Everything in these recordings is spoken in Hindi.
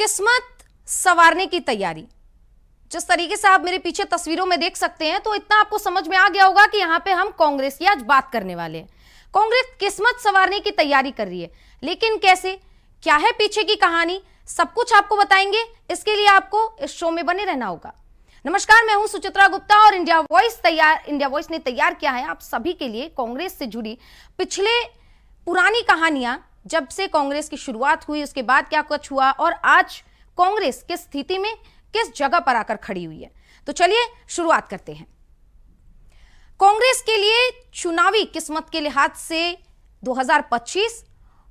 किस्मत संवारने की तैयारी, जिस तरीके से आप मेरे पीछे तस्वीरों में देख सकते हैं, तो इतना आपको समझ में आ गया होगा कि यहां पे हम कांग्रेस की आज बात करने वाले हैं। कांग्रेस किस्मत संवारने की तैयारी कर रही है, लेकिन कैसे, क्या है पीछे की कहानी, सब कुछ आपको बताएंगे। इसके लिए आपको इस शो में बने रहना होगा। नमस्कार, मैं हूं सुचित्रा गुप्ता और इंडिया वॉइस ने तैयार किया है आप सभी के लिए कांग्रेस से जुड़ी पिछले पुरानी कहानियां, जब से कांग्रेस की शुरुआत हुई, उसके बाद क्या कुछ हुआ और आज कांग्रेस किस स्थिति में, किस जगह पर आकर खड़ी हुई है। तो चलिए शुरुआत करते हैं। कांग्रेस के लिए चुनावी किस्मत के लिहाज से 2025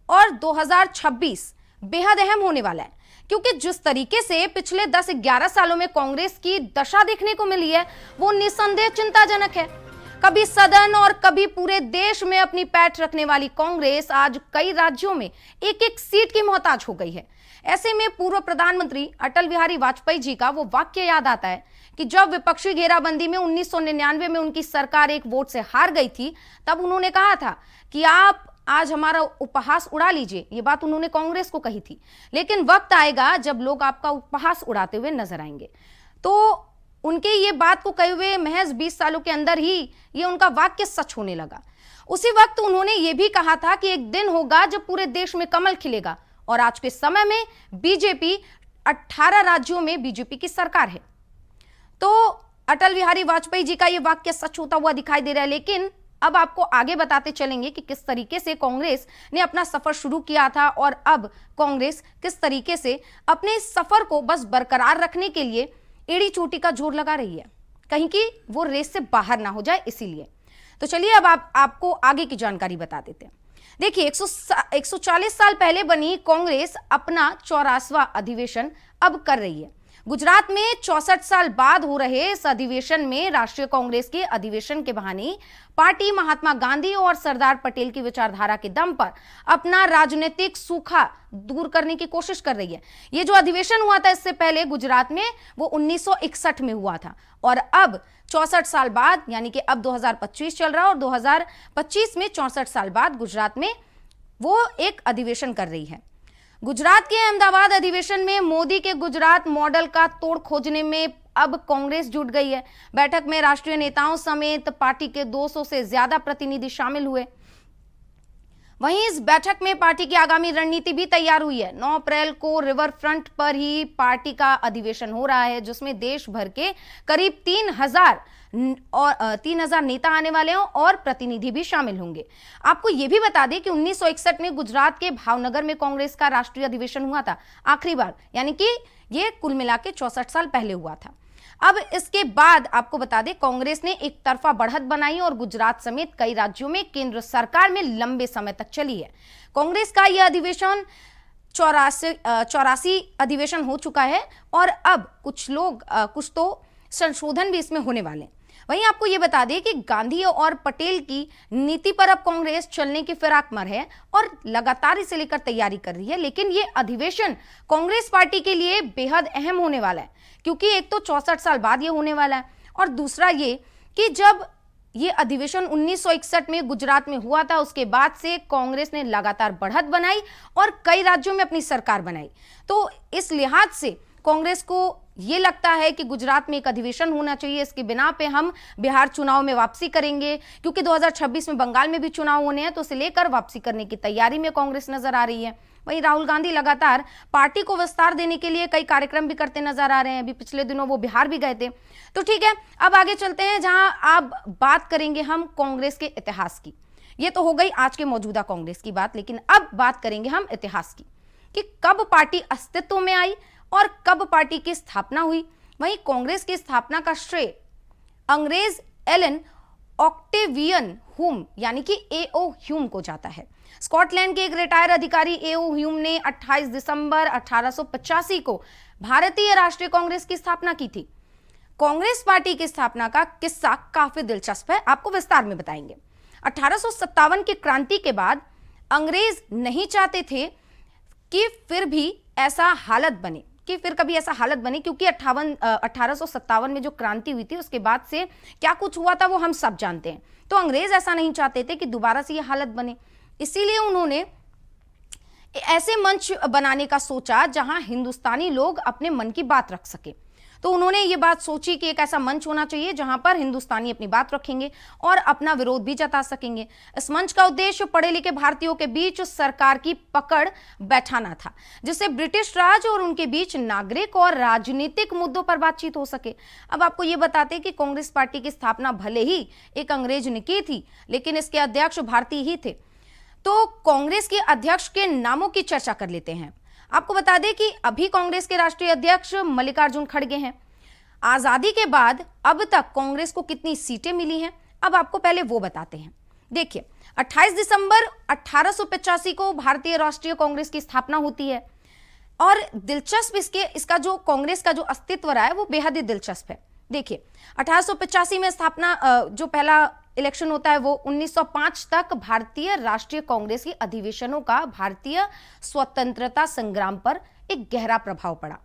और 2026 बेहद अहम होने वाला है, क्योंकि जिस तरीके से पिछले 10-11 सालों में कांग्रेस की दशा देखने को मिली है, वो निसंदेह चिंताजनक है। कभी सदन और कभी पूरे देश में अपनी पैठ रखने वाली कांग्रेस आज कई राज्यों में एक एक सीट की मोहताज हो गई है। ऐसे में पूर्व प्रधानमंत्री अटल बिहारी वाजपेयी जी का वो वाक्य याद आता है कि जब विपक्षी घेराबंदी में 1999 में उनकी सरकार एक वोट से हार गई थी, तब उन्होंने कहा था कि आप आज हमारा उपहास उड़ा लीजिए। ये बात उन्होंने कांग्रेस को कही थी, लेकिन वक्त आएगा जब लोग आपका उपहास उड़ाते हुए नजर आएंगे। तो उनके ये बात को कहे हुए महज 20 सालों के अंदर ही ये उनका वाक्य सच होने लगा। उसी वक्त उन्होंने ये भी कहा था कि एक दिन होगा जब पूरे देश में कमल खिलेगा, और आज के समय में बीजेपी 18 राज्यों में बीजेपी की सरकार है। तो अटल बिहारी वाजपेयी जी का ये वाक्य सच होता हुआ दिखाई दे रहा है। लेकिन अब आपको आगे बताते चलेंगे कि किस तरीके से कांग्रेस ने अपना सफर शुरू किया था और अब कांग्रेस किस तरीके से अपने सफर को बस बरकरार रखने के लिए एड़ी चोटी का जोर लगा रही है, कहीं कि वो रेस से बाहर ना हो जाए इसीलिए। तो चलिए अब आपको आगे की जानकारी बता देते हैं। देखिए, 140 साल पहले बनी कांग्रेस अपना 84वां अधिवेशन अब कर रही है। गुजरात में 64 साल बाद हो रहे इस अधिवेशन में राष्ट्रीय कांग्रेस के अधिवेशन के बहाने पार्टी महात्मा गांधी और सरदार पटेल की विचारधारा के दम पर अपना राजनीतिक सूखा दूर करने की कोशिश कर रही है। ये जो अधिवेशन हुआ था इससे पहले गुजरात में, वो 1961 में हुआ था, और अब 64 साल बाद, यानी कि अब 2025 चल रहा है और 2025 में 64 साल बाद गुजरात में वो एक अधिवेशन कर रही है। गुजरात के अहमदाबाद अधिवेशन में मोदी के गुजरात मॉडल का तोड़ खोजने में अब कांग्रेस जुट गई है। बैठक में राष्ट्रीय नेताओं समेत पार्टी के 200 से ज्यादा प्रतिनिधि शामिल हुए। वहीं इस बैठक में पार्टी की आगामी रणनीति भी तैयार हुई है। 9 अप्रैल को रिवर फ्रंट पर ही पार्टी का अधिवेशन हो रहा है, जिसमें देश भर के करीब 3,000 नेता आने वाले हैं और प्रतिनिधि भी शामिल होंगे। आपको यह भी बता दें कि 1961 में गुजरात के भावनगर में कांग्रेस का राष्ट्रीय अधिवेशन हुआ था आखिरी बार, यानी कि यह कुल मिला के 64 साल पहले हुआ था। अब इसके बाद आपको बता दें, कांग्रेस ने एक तरफा बढ़त बनाई और गुजरात समेत कई राज्यों में केंद्र सरकार में लंबे समय तक चली है। कांग्रेस का यह अधिवेशन 84 अधिवेशन हो चुका है और अब कुछ तो संशोधन भी इसमें होने वाले हैं। वहीं आपको यह बता दें कि गांधी और पटेल की नीति पर अब कांग्रेस चलने की फिराक में है और लगातार इसे लेकर तैयारी कर रही है। लेकिन यह अधिवेशन कांग्रेस पार्टी के लिए बेहद अहम होने वाला है, क्योंकि एक तो 64 साल बाद ये होने वाला है, और दूसरा ये कि जब ये अधिवेशन 1961 में गुजरात में हुआ था, उसके बाद से कांग्रेस ने लगातार बढ़त बनाई और कई राज्यों में अपनी सरकार बनाई। तो इस लिहाज से कांग्रेस को ये लगता है कि गुजरात में एक अधिवेशन होना चाहिए। इसके बिना पे हम बिहार चुनाव में वापसी करेंगे, क्योंकि 2026 में बंगाल में भी चुनाव होने हैं, तो इसे लेकर वापसी करने की तैयारी में कांग्रेस नजर आ रही है। वहीं राहुल गांधी लगातार पार्टी को विस्तार देने के लिए कई कार्यक्रम भी करते नजर आ रहे हैं। अभी पिछले दिनों वो बिहार भी गए थे। तो ठीक है, अब आगे चलते हैं, जहां आप बात करेंगे हम कांग्रेस के इतिहास की। ये तो हो गई आज के मौजूदा कांग्रेस की बात, लेकिन अब बात करेंगे हम इतिहास की कि कब पार्टी अस्तित्व में आई और कब पार्टी की स्थापना हुई। वहीं कांग्रेस की स्थापना का श्रेय अंग्रेज एलन ऑक्टेवियन ह्यूम, यानी कि एओ ह्यूम को जाता है। स्कॉटलैंड के एक रिटायर अधिकारी एओ ह्यूम ने 28 दिसंबर 1885 को भारतीय राष्ट्रीय कांग्रेस की स्थापना की थी। कांग्रेस पार्टी की स्थापना का किस्सा काफी दिलचस्प है, आपको विस्तार में बताएंगे। 1857 की क्रांति के बाद अंग्रेज नहीं चाहते थे कि फिर कभी ऐसा हालत बने, क्योंकि 1857 में जो क्रांति हुई थी उसके बाद से क्या कुछ हुआ था वो हम सब जानते हैं। तो अंग्रेज ऐसा नहीं चाहते थे कि दोबारा से ये हालत बने, इसीलिए उन्होंने ऐसे मंच बनाने का सोचा जहां हिंदुस्तानी लोग अपने मन की बात रख सके। तो उन्होंने ये बात सोची कि एक ऐसा मंच होना चाहिए जहां पर हिंदुस्तानी अपनी बात रखेंगे और अपना विरोध भी जता सकेंगे। इस मंच का उद्देश्य पढ़े लिखे भारतीयों के बीच सरकार की पकड़ बैठाना था, जिससे ब्रिटिश राज और उनके बीच नागरिक और राजनीतिक मुद्दों पर बातचीत हो सके। अब आपको ये बताते कि कांग्रेस पार्टी की स्थापना भले ही एक अंग्रेज ने की थी, लेकिन इसके अध्यक्ष भारतीय ही थे। तो कांग्रेस के अध्यक्ष के नामों की चर्चा कर लेते हैं। आपको बता दें कि अभी कांग्रेस के राष्ट्रीय अध्यक्ष मल्लिकार्जुन खड़गे हैं। आजादी के बाद अब तक कांग्रेस को कितनी सीटें मिली हैं, अब आपको पहले वो बताते हैं। देखिए, 28 दिसंबर 1885 को भारतीय राष्ट्रीय कांग्रेस की स्थापना होती है और दिलचस्प इसका जो कांग्रेस का जो अस्तित्व रहा है वो बेहद ही दिलचस्प है। देखिए, 1885 में स्थापना, जो पहला इलेक्शन होता है वो 1905 तक भारतीय राष्ट्रीय कांग्रेस के अधिवेशनों का भारतीय स्वतंत्रता संग्राम पर एक गहरा प्रभाव पड़ा।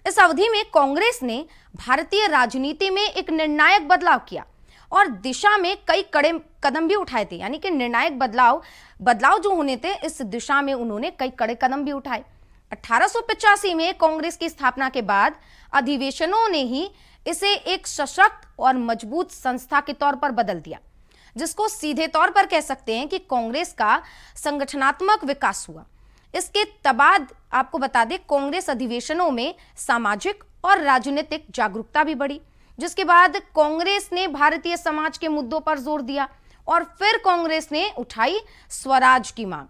इस अवधि में कांग्रेस ने भारतीय राजनीति में एक निर्णायक बदलाव किया और दिशा में कई कड़े कदम भी उठाए थे। यानी कि निर्णायक बदलाव जो होने थे, इस दिशा में उन्होंने कई कड़े कदम भी उठाए। 1885 में कांग्रेस की स्थापना के बाद अधिवेशनों ने ही इसे एक सशक्त और मजबूत संस्था के तौर पर बदल दिया, जिसको सीधे तौर पर कह सकते हैं कि कांग्रेस का संगठनात्मक विकास हुआ। इसके बाद आपको बता दें, कांग्रेस अधिवेशनों में सामाजिक और राजनीतिक जागरूकता भी बढ़ी, जिसके बाद कांग्रेस ने भारतीय समाज के मुद्दों पर जोर दिया और फिर कांग्रेस ने उठाई स्वराज की मांग।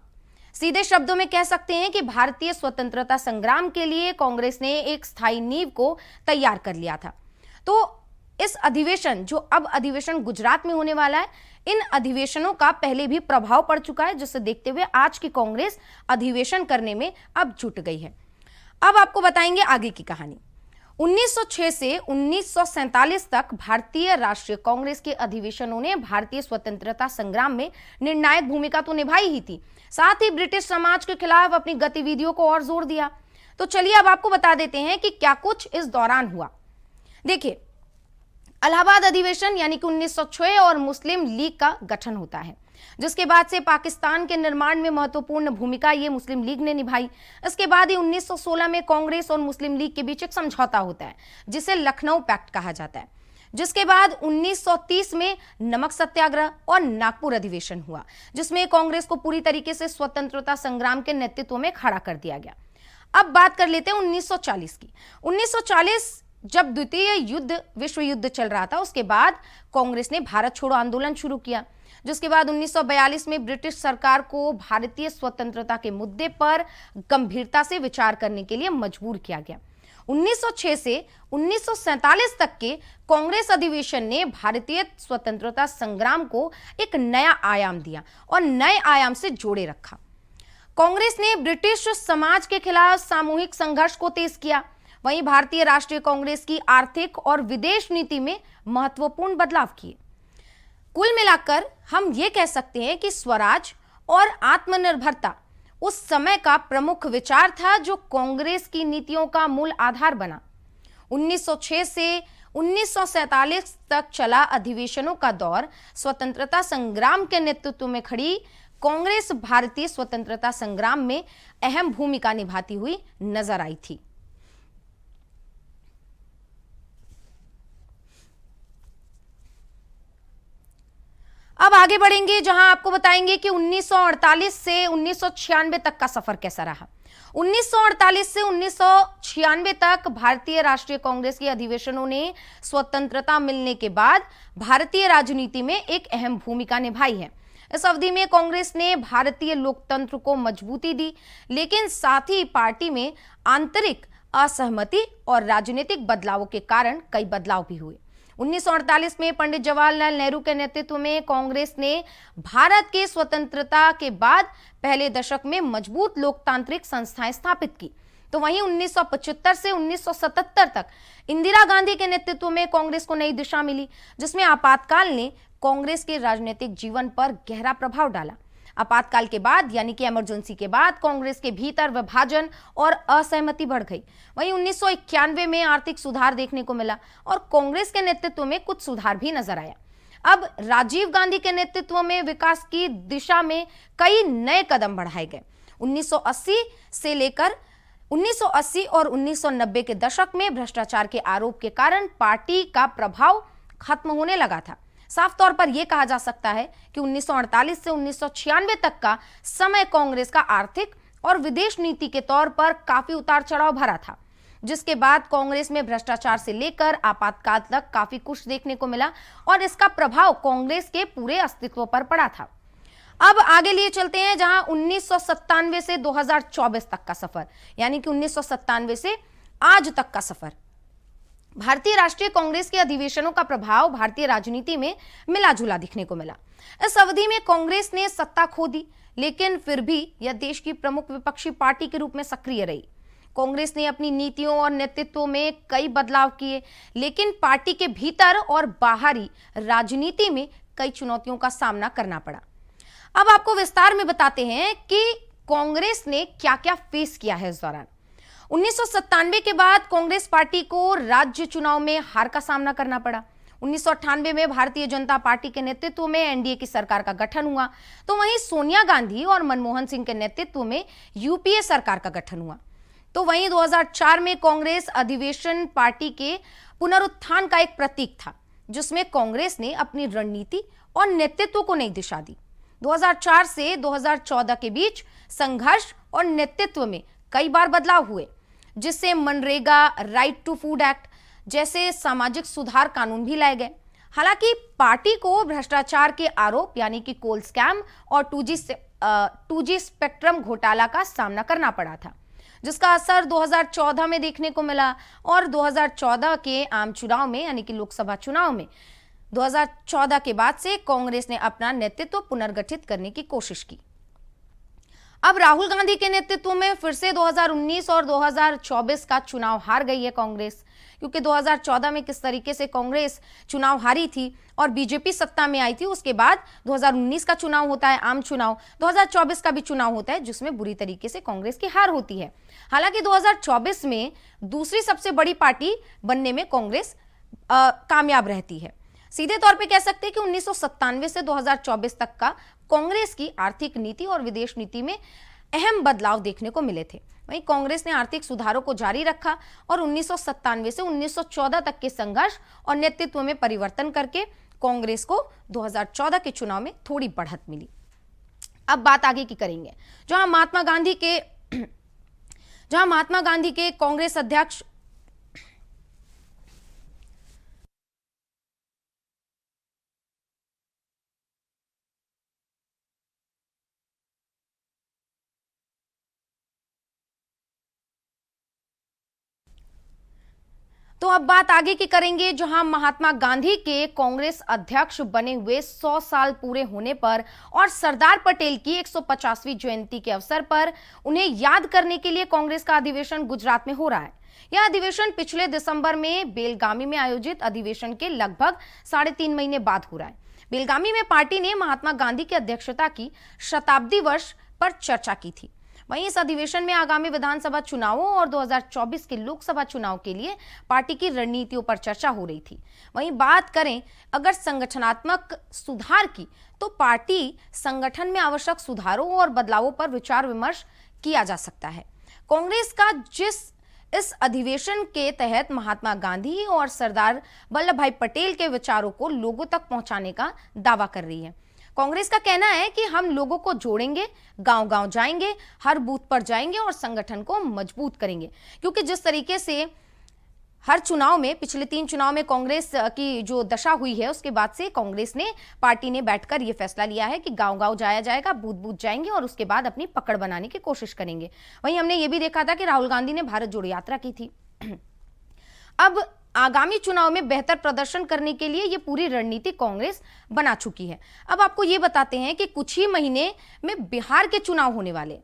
सीधे शब्दों में कह सकते हैं कि भारतीय स्वतंत्रता संग्राम के लिए कांग्रेस ने एक स्थायी नींव को तैयार कर लिया था। तो इस अधिवेशन, जो अब अधिवेशन गुजरात में होने वाला है, इन अधिवेशनों का पहले भी प्रभाव पड़ चुका है, जिसे देखते हुए आज की कांग्रेस अधिवेशन करने में अब जुट गई है। अब आपको बताएंगे आगे की कहानी। 1906 से 1947 तक भारतीय राष्ट्रीय कांग्रेस के अधिवेशनों ने भारतीय स्वतंत्रता संग्राम में निर्णायक भूमिका तो निभाई ही थी, साथ ही ब्रिटिश समाज के खिलाफ अपनी गतिविधियों को और जोर दिया। तो चलिए अब आपको बता देते हैं कि क्या कुछ इस दौरान हुआ। देखिए, इलाहाबाद अधिवेशन यानी कि 1906 और मुस्लिम लीग का गठन होता है, जिसके बाद से पाकिस्तान के निर्माण में महत्वपूर्ण भूमिका ये मुस्लिम लीग ने निभाई। इसके बाद ही 1916 में कांग्रेस और मुस्लिम लीग के बीच एक समझौता होता है, जिसे लखनऊ पैक्ट कहा जाता है। जिसके बाद 1930 में नमक सत्याग्रह और नागपुर अधिवेशन हुआ, जिसमें कांग्रेस को पूरी तरीके से स्वतंत्रता संग्राम के नेतृत्व में खड़ा कर दिया गया। अब बात कर लेते हैं 1940 की। 1940 जब द्वितीय विश्व युद्ध चल रहा था, उसके बाद कांग्रेस ने भारत छोड़ो आंदोलन शुरू किया, जिसके बाद 1942 में ब्रिटिश सरकार को भारतीय स्वतंत्रता के मुद्दे पर गंभीरता से विचार करने के लिए मजबूर किया गया। 1906 से 1947 तक के कांग्रेस अधिवेशन ने भारतीय स्वतंत्रता संग्राम को एक नया आयाम दिया और नए आयाम से जोड़े रखा। कांग्रेस ने ब्रिटिश समाज के खिलाफ सामूहिक संघर्ष को तेज किया। वहीं भारतीय राष्ट्रीय कांग्रेस की आर्थिक और विदेश नीति में महत्वपूर्ण बदलाव किए। कुल मिलाकर हम ये कह सकते हैं कि स्वराज और आत्मनिर्भरता उस समय का प्रमुख विचार था, जो कांग्रेस की नीतियों का मूल आधार बना। 1906 से 1947 तक चला अधिवेशनों का दौर स्वतंत्रता संग्राम के नेतृत्व में खड़ी कांग्रेस भारतीय स्वतंत्रता संग्राम में अहम भूमिका निभाती हुई नजर आई थी। अब आगे बढ़ेंगे, जहां आपको बताएंगे कि 1948 से 1996 तक का सफर कैसा रहा। 1948 से 1996 तक भारतीय राष्ट्रीय कांग्रेस के अधिवेशनों ने स्वतंत्रता मिलने के बाद भारतीय राजनीति में एक अहम भूमिका निभाई है। इस अवधि में कांग्रेस ने भारतीय लोकतंत्र को मजबूती दी, लेकिन साथ ही पार्टी में आंतरिक असहमति और राजनीतिक बदलावों के कारण कई बदलाव भी हुए। 1948 में पंडित जवाहरलाल नेहरू के नेतृत्व में कांग्रेस ने भारत के स्वतंत्रता के बाद पहले दशक में मजबूत लोकतांत्रिक संस्थाएं स्थापित की। तो वहीं 1975 से 1977 तक इंदिरा गांधी के नेतृत्व में कांग्रेस को नई दिशा मिली, जिसमें आपातकाल ने कांग्रेस के राजनीतिक जीवन पर गहरा प्रभाव डाला। आपातकाल के बाद यानी कि इमरजेंसी के बाद कांग्रेस के भीतर विभाजन और असहमति बढ़ गई। वहीं 1991 में आर्थिक सुधार देखने को मिला और कांग्रेस के नेतृत्व में कुछ सुधार भी नजर आया। अब राजीव गांधी के नेतृत्व में विकास की दिशा में कई नए कदम बढ़ाए गए। 1980 से लेकर 1980 और 1990 के दशक में भ्रष्टाचार के आरोप के कारण पार्टी का प्रभाव खत्म होने लगा था। साफ तौर पर यह कहा जा सकता है कि 1948 से 1996 तक का समय कांग्रेस का आर्थिक और विदेश नीति के तौर पर काफी उतार चढ़ाव भरा था, जिसके बाद कांग्रेस में भ्रष्टाचार से लेकर आपातकाल तक काफी कुछ देखने को मिला और इसका प्रभाव कांग्रेस के पूरे अस्तित्व पर पड़ा था। अब आगे लिए चलते हैं, जहां 1997 से 2024 तक का सफर, यानी कि 1997 से आज तक का सफर। भारतीय राष्ट्रीय कांग्रेस के अधिवेशनों का प्रभाव भारतीय राजनीति में मिला जुला दिखने को मिला। इस अवधि में कांग्रेस ने सत्ता खो दी, लेकिन फिर भी यह देश की प्रमुख विपक्षी पार्टी के रूप में सक्रिय रही। कांग्रेस ने अपनी नीतियों और नेतृत्व में कई बदलाव किए, लेकिन पार्टी के भीतर और बाहरी राजनीति में कई चुनौतियों का सामना करना पड़ा। अब आपको विस्तार में बताते हैं कि कांग्रेस ने क्या क्या फेस किया है इस दौरान। 1997 के बाद कांग्रेस पार्टी को राज्य चुनाव में हार का सामना करना पड़ा। 1998 में भारतीय जनता पार्टी के नेतृत्व में एनडीए की सरकार का गठन हुआ, तो वहीं सोनिया गांधी और मनमोहन सिंह के नेतृत्व में यूपीए सरकार का गठन हुआ। तो वहीं 2004 में कांग्रेस अधिवेशन पार्टी के पुनरुत्थान का एक प्रतीक था, जिसमें कांग्रेस ने अपनी रणनीति और नेतृत्व को नई दिशा दी। 2004 से 2014 के बीच संघर्ष और नेतृत्व में कई बार बदलाव हुए, जिससे MNREGA, right to food act जैसे सामाजिक सुधार कानून भी लाए गए। हालांकि पार्टी को भ्रष्टाचार के आरोप यानी कि कोल स्कैम और 2G स्पेक्ट्रम घोटाला का सामना करना पड़ा था, जिसका असर 2014 में देखने को मिला और 2014 के आम चुनाव में यानी कि लोकसभा चुनाव में 2014 के बाद से कांग्रेस ने अपना नेतृत्व पुनर्गठित करने की कोशिश की। अब राहुल गांधी के नेतृत्व में फिर से 2019 और 2024 का चुनाव हार गई है कांग्रेस, क्योंकि 2014 में किस तरीके से कांग्रेस चुनाव हारी थी और बीजेपी सत्ता में आई थी, उसके बाद 2019 का चुनाव होता है, आम चुनाव, 2024 का भी चुनाव होता है, जिसमें बुरी तरीके से कांग्रेस की हार होती है। हालांकि 2024 में दूसरी सबसे बड़ी पार्टी बनने में कांग्रेस कामयाब रहती है। सीधे तौर पे कह सकते हैं कि 1997 से 2024 तक का कांग्रेस की आर्थिक नीति और विदेश नीति में अहम बदलाव देखने को मिले थे। वहीं कांग्रेस ने आर्थिक सुधारों को जारी रखा और 1997 से 1914 तक के संघर्ष और नेतृत्व में परिवर्तन करके कांग्रेस को 2014 के चुनाव में थोड़ी बढ़त मिली। अब बात आगे की करेंगे, जहां महात्मा गांधी के कांग्रेस अध्यक्ष तो अब बात आगे की करेंगे, जहां महात्मा गांधी के कांग्रेस अध्यक्ष बने हुए 100 साल पूरे होने पर और सरदार पटेल की 150वीं जयंती के अवसर पर उन्हें याद करने के लिए कांग्रेस का अधिवेशन गुजरात में हो रहा है। यह अधिवेशन पिछले दिसंबर में बेलगामी में आयोजित अधिवेशन के लगभग 3.5 महीने बाद हो रहा है। बेलगामी में पार्टी ने महात्मा गांधी की अध्यक्षता की शताब्दी वर्ष पर चर्चा की थी। वहीं इस अधिवेशन में आगामी विधानसभा चुनावों और 2024 के लोकसभा चुनाव के लिए पार्टी की रणनीतियों पर चर्चा हो रही थी। वहीं बात करें अगर संगठनात्मक सुधार की, तो पार्टी संगठन में आवश्यक सुधारों और बदलावों पर विचार विमर्श किया जा सकता है। कांग्रेस का इस अधिवेशन के तहत महात्मा गांधी और सरदार वल्लभ भाई पटेल के विचारों को लोगों तक पहुंचाने का दावा कर रही है। कांग्रेस का कहना है कि हम लोगों को जोड़ेंगे, गांव-गांव जाएंगे, हर बूथ पर जाएंगे और संगठन को मजबूत करेंगे, क्योंकि जिस तरीके से हर चुनाव में, पिछले 3 चुनाव में कांग्रेस की जो दशा हुई है, उसके बाद से कांग्रेस ने, पार्टी ने बैठकर यह फैसला लिया है कि गांव-गांव जाया जाएगा, बूथ-बूथ जाएंगे और उसके बाद अपनी पकड़ बनाने की कोशिश करेंगे। वहीं हमने ये भी देखा था कि राहुल गांधी ने भारत जोड़ो यात्रा की थी। अब आगामी चुनाव में बेहतर प्रदर्शन करने के लिए ये पूरी रणनीति कांग्रेस बना चुकी है। अब आपको ये बताते हैं कि कुछ ही महीने में बिहार के चुनाव होने वाले।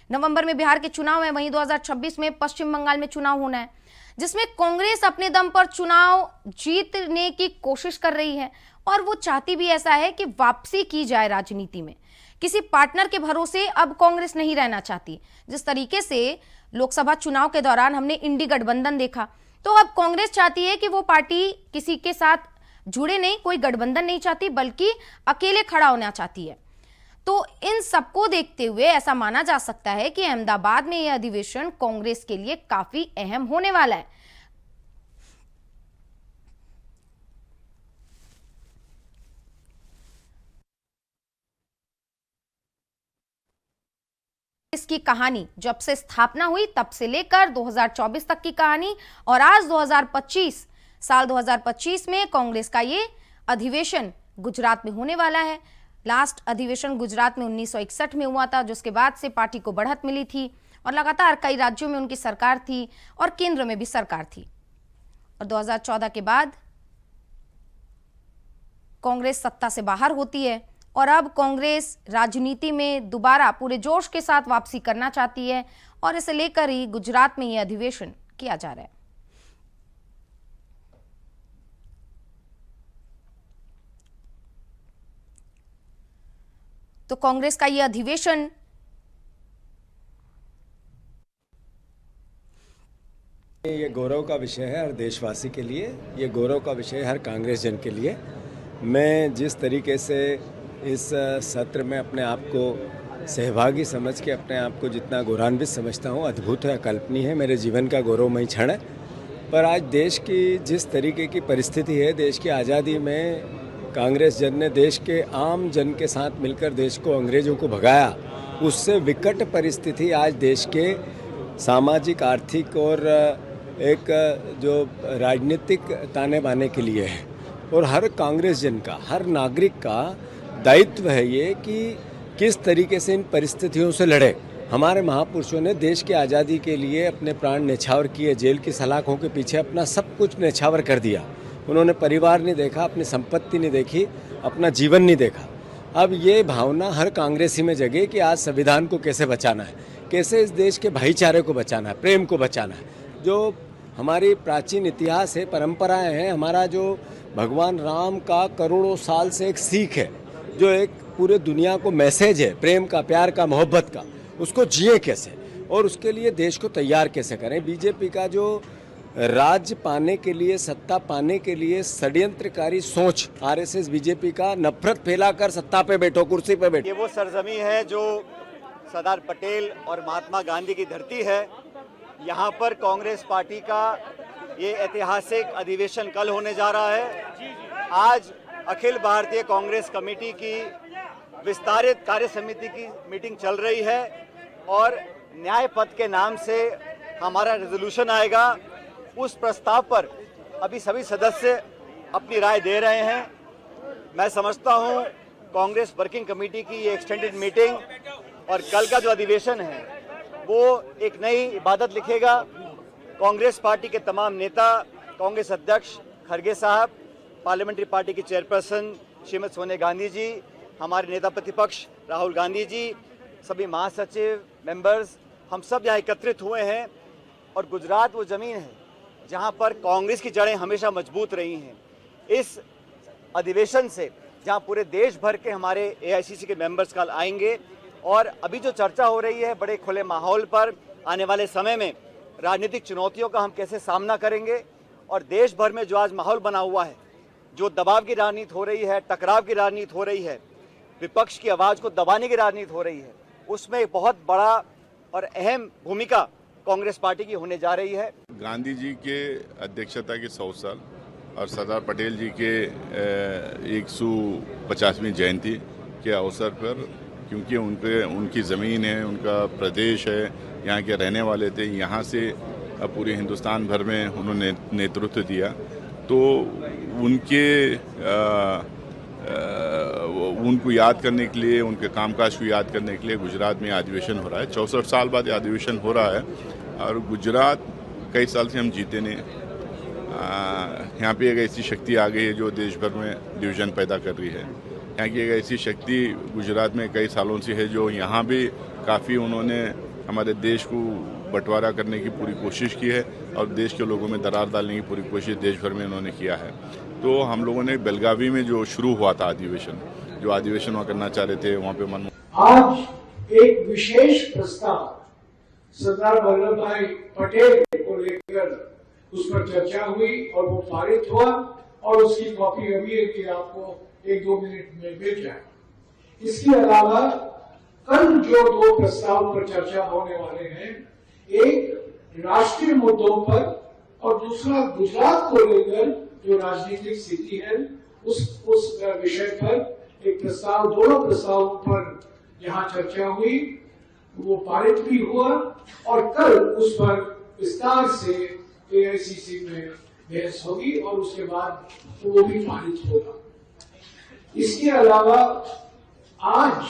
नवंबर में बिहार के चुनाव है, वहीं 2026 में पश्चिम बंगाल में चुनाव होना है, जिसमें कांग्रेस अपने दम पर चुनाव जीतने की कोशिश कर रही है और वो चाहती भी ऐसा है कि वापसी की जाए राजनीति में। किसी पार्टनर के भरोसे अब कांग्रेस नहीं रहना चाहती। जिस तरीके से लोकसभा चुनाव के दौरान हमने इंडी गठबंधन देखा, तो अब कांग्रेस चाहती है कि वो पार्टी किसी के साथ जुड़े नहीं, कोई गठबंधन नहीं चाहती, बल्कि अकेले खड़ा होना चाहती है। तो इन सबको देखते हुए ऐसा माना जा सकता है कि अहमदाबाद में यह अधिवेशन कांग्रेस के लिए काफी अहम होने वाला है। इसकी कहानी जब से स्थापना हुई तब से लेकर 2024 तक की कहानी, और आज 2025 में कांग्रेस का ये अधिवेशन गुजरात में होने वाला है। लास्ट अधिवेशन गुजरात में 1961 में हुआ था, जिसके बाद से पार्टी को बढ़त मिली थी और लगातार कई राज्यों में उनकी सरकार थी और केंद्र में भी सरकार थी। और 2014 के बाद कांग्रेस सत्ता से बाहर होती है और अब कांग्रेस राजनीति में दोबारा पूरे जोश के साथ वापसी करना चाहती है और इसे लेकर ही गुजरात में यह अधिवेशन किया जा रहा है। तो कांग्रेस का यह अधिवेशन ये गौरव का विषय है हर देशवासी के लिए, ये गौरव का विषय है हर कांग्रेस जन के लिए। मैं जिस तरीके से इस सत्र में अपने आप को सहभागी समझ के अपने आप को जितना गौरवान्वित समझता हूँ, अद्भुत है, अकल्पनीय है, मेरे जीवन का गौरवमयी क्षण है। पर आज देश की जिस तरीके की परिस्थिति है, देश की आज़ादी में कांग्रेस जन ने देश के आम जन के साथ मिलकर देश को अंग्रेजों को भगाया, उससे विकट परिस्थिति आज देश के सामाजिक, आर्थिक और एक जो राजनीतिक ताने बाने के लिए है। और हर कांग्रेस जन का, हर नागरिक का दायित्व है ये कि किस तरीके से इन परिस्थितियों से लड़े। हमारे महापुरुषों ने देश की आज़ादी के लिए अपने प्राण न्यौछावर किए, जेल की सलाखों के पीछे अपना सब कुछ न्यौछावर कर दिया। उन्होंने परिवार नहीं देखा, अपनी संपत्ति नहीं देखी, अपना जीवन नहीं देखा। अब ये भावना हर कांग्रेसी में जगे कि आज संविधान को कैसे बचाना है, कैसे इस देश के भाईचारे को बचाना है, प्रेम को बचाना है। जो हमारी प्राचीन इतिहास है, परंपराएं हैं, हमारा जो भगवान राम का करोड़ों साल से एक सीख है, जो एक पूरे दुनिया को मैसेज है प्रेम का, प्यार का, मोहब्बत का, उसको जिए कैसे और उसके लिए देश को तैयार कैसे करें। बीजेपी का जो राज्य पाने के लिए, सत्ता पाने के लिए षड्यंत्रकारी सोच, आरएसएस बीजेपी का, नफरत फैलाकर सत्ता पे बैठो, कुर्सी पे बैठो। ये वो सरजमी है जो सरदार पटेल और महात्मा गांधी की धरती है। यहाँ पर कांग्रेस पार्टी का ये ऐतिहासिक अधिवेशन कल होने जा रहा है। आज अखिल भारतीय कांग्रेस कमेटी की विस्तारित कार्य समिति की मीटिंग चल रही है और न्याय पथ के नाम से हमारा रेजोल्यूशन आएगा। उस प्रस्ताव पर अभी सभी सदस्य अपनी राय दे रहे हैं। मैं समझता हूं कांग्रेस वर्किंग कमेटी की ये एक्सटेंडेड मीटिंग और कल का जो अधिवेशन है वो एक नई इबादत लिखेगा। कांग्रेस पार्टी के तमाम नेता, कांग्रेस अध्यक्ष खड़गे साहब, पार्लियामेंट्री पार्टी की चेयरपर्सन श्रीमती सोनिया गांधी जी, हमारे नेता प्रतिपक्ष राहुल गांधी जी, सभी महासचिव, मेंबर्स, हम सब यहाँ एकत्रित हुए हैं। और गुजरात वो ज़मीन है जहाँ पर कांग्रेस की जड़ें हमेशा मजबूत रही हैं। इस अधिवेशन से जहाँ पूरे देश भर के हमारे एआईसीसी के मेंबर्स कल आएंगे और अभी जो चर्चा हो रही है बड़े खुले माहौल पर, आने वाले समय में राजनीतिक चुनौतियों का हम कैसे सामना करेंगे और देश भर में जो आज माहौल बना हुआ है, जो दबाव की राजनीति हो रही है, टकराव की राजनीति हो रही है, विपक्ष की आवाज़ को दबाने की राजनीति हो रही है, उसमें एक बहुत बड़ा और अहम भूमिका कांग्रेस पार्टी की होने जा रही है। गांधी जी के अध्यक्षता के 100 साल और सरदार पटेल जी के 150वीं जयंती के अवसर पर, क्योंकि उनकी ज़मीन है, उनका प्रदेश है, यहाँ के रहने वाले थे, यहाँ से पूरे हिंदुस्तान भर में उन्होंने नेतृत्व दिया, तो उनको याद करने के लिए, उनके कामकाज को याद करने के लिए गुजरात में अधिवेशन हो रहा है। 64 साल बाद ये अधिवेशन हो रहा है और गुजरात कई साल से हम जीते नहीं। यहाँ पे एक ऐसी शक्ति आ गई है जो देश भर में डिवीज़न पैदा कर रही है। यहाँ की एक ऐसी शक्ति गुजरात में कई सालों से है जो यहाँ भी काफ़ी उन्होंने हमारे देश को बंटवारा करने की पूरी कोशिश की है और देश के लोगों में दरार डालने की पूरी कोशिश देश भर में उन्होंने किया है। तो हम लोगों ने बेलगावी में जो शुरू हुआ था अधिवेशन, जो अधिवेशन वहाँ करना चाह रहे थे, वहाँ पे आज एक विशेष प्रस्ताव सरदार वल्लभ भाई पटेल को लेकर उस पर चर्चा हुई और वो पारित हुआ और उसकी कॉपी अभी आपको 1-2 मिनट में मिल जाए। इसके अलावा कल जो दो प्रस्ताव पर चर्चा होने वाले हैं, एक राष्ट्रीय मुद्दों पर और दूसरा गुजरात को लेकर जो राजनीतिक स्थिति है उस विषय पर एक प्रस्ताव, दोनों प्रस्तावों पर जहां चर्चा हुई वो पारित भी हुआ और कल उस पर विस्तार से एआईसीसी में बहस होगी और उसके बाद वो भी पारित होगा। इसके अलावा आज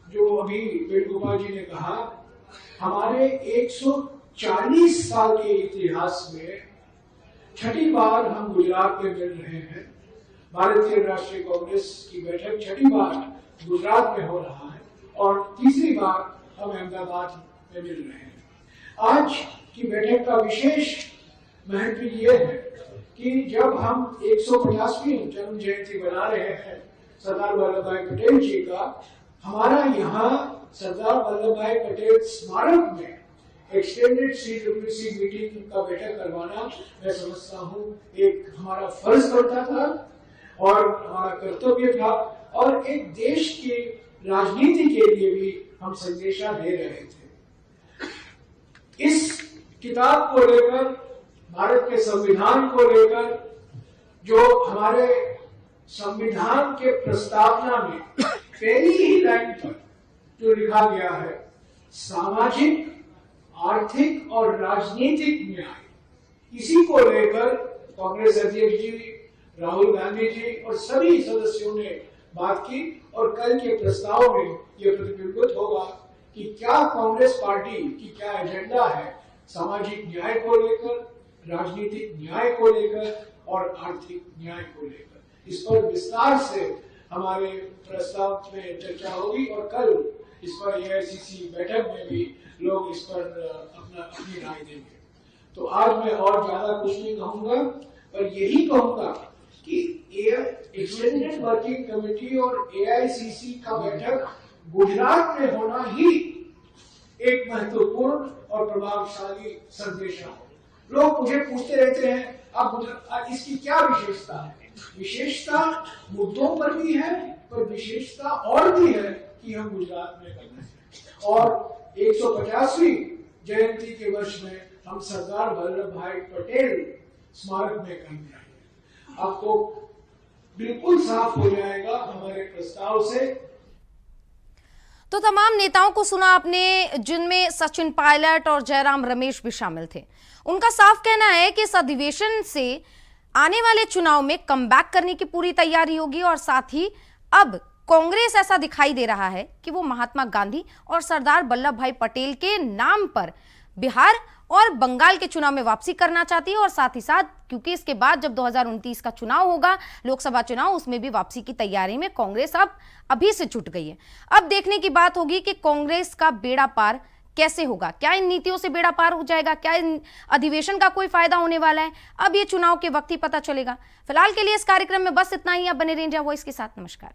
जो अभी वेणुगोपाल जी ने कहा, हमारे 140 साल के इतिहास में छठी बार हम गुजरात में मिल रहे हैं। भारतीय राष्ट्रीय कांग्रेस की बैठक छठी बार गुजरात में हो रहा है और तीसरी बार हम अहमदाबाद में मिल रहे हैं। आज की बैठक का विशेष महत्व ये है कि जब हम 150वीं जन्म जयंती मना रहे हैं सरदार वल्लभ भाई पटेल जी का, हमारा यहाँ सरदार वल्लभ भाई पटेल स्मारक में एक्सटेंडेड CCC मीटिंग का बैठक करवाना मैं समझता हूँ एक हमारा फर्ज बनता था और हमारा कर्तव्य था और एक देश की राजनीति के लिए भी हम संदेशा दे रहे थे। इस किताब को लेकर, भारत के संविधान को लेकर, जो हमारे संविधान के प्रस्तावना में पहली ही लाइन पर जो लिखा गया है, सामाजिक, आर्थिक और राजनीतिक न्याय, इसी को लेकर कांग्रेस अध्यक्ष जी, राहुल गांधी जी और सभी सदस्यों ने बात की और कल के प्रस्ताव में यह प्रतिबिंबित होगा कि क्या कांग्रेस पार्टी की क्या एजेंडा है सामाजिक न्याय को लेकर, राजनीतिक न्याय को लेकर और आर्थिक न्याय को लेकर। इस पर विस्तार से हमारे प्रस्ताव में चर्चा होगी और कल इस पर एआईसीसी बैठक में भी लोग इस पर अपनी राय देंगे। तो आज मैं और ज्यादा कुछ नहीं कहूंगा, पर यही कहूंगा कि एक्सटेंडेड वर्किंग कमेटी और एआईसीसी का बैठक गुजरात में होना ही एक महत्वपूर्ण और प्रभावशाली संदेश है। लोग मुझे पूछते रहते हैं अब इसकी क्या विशेषता है? विशेषता मुद्दों पर भी है, पर विशेषता और भी है कि हम गुजरात में कर रहे हैं और 150वीं जयंती के वर्ष में हम सरदार वल्लभ भाई पटेल स्मारक में कर रहे हैं। आपको बिल्कुल साफ हो जाएगा हमारे प्रस्ताव से। तो तमाम नेताओं को सुना आपने, जिनमें सचिन पायलट और जयराम रमेश भी शामिल थे। उनका साफ कहना है कि इस अधिवेशन से आने वाले चुनाव में कमबैक करने की पूरी तैयारी होगी और साथ ही अब कांग्रेस ऐसा दिखाई दे रहा है कि वो महात्मा गांधी और सरदार वल्लभ भाई पटेल के नाम पर बिहार और बंगाल के चुनाव में वापसी करना चाहती है और साथ ही साथ क्योंकि इसके बाद जब 2029 का चुनाव होगा, लोकसभा चुनाव, उसमें भी वापसी की तैयारी में कांग्रेस अब अभी से जुट गई है। अब देखने की बात होगी कि कांग्रेस का बेड़ा पार कैसे होगा। क्या इन नीतियों से बेड़ा पार हो जाएगा? क्या इन अधिवेशन का कोई फायदा होने वाला है? अब ये चुनाव के वक्त ही पता चलेगा। फिलहाल के लिए इस कार्यक्रम में बस इतना ही। आप बने रहिए इंडिया वॉइस के साथ। नमस्कार।